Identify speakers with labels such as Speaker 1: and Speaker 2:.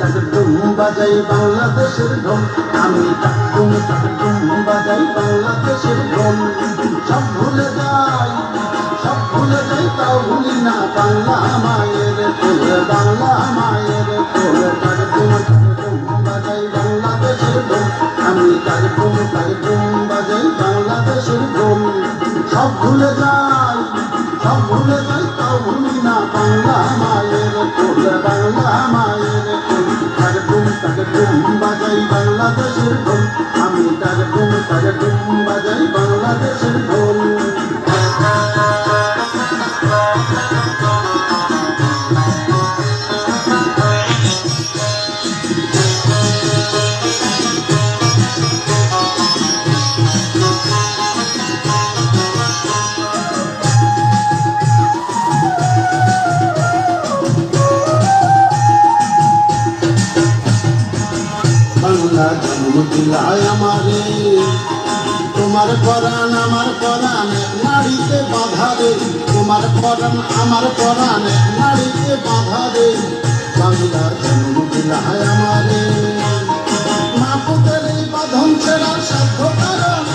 Speaker 1: টাকটুম বাজাই বাংলাদেশের ঢোল, আমি টাকটুম বাজাই বাংলাদেশের ঢোল। সব ভুলে যাই, সব ভুলে যাই, তাও ভুলি না বাংলা মায়ের কোল, বাংলা মায়ের কোল। টাকটুম বাজাই বাংলাদেশের ঢোল, আমি টাকটুম বাজাই বাংলাদেশের ঢোল। সব ভুলে যাই, সব ভুলে যাই, তাও ভুলি না বাংলা মায়ের কোল, বাংলা মায়ের কোল। টাকটুম বাজাই বাংলাদেশের ঢোল, আমি টাকটুম বাজাই বাংলাদেশের ঢোল। বাংলা জন্ম দিলায় আমারে, তোমার পরাণ আমার পরাণ নাড়িতে বাঁধা রে, তোমার পরাণ আমার পরাণ নাড়িতে বাঁধা রে। বাংলা জন্ম দিলায় আমারে, মা পুতের এই বাঁধন ছেড়ার সাধ্য কারণ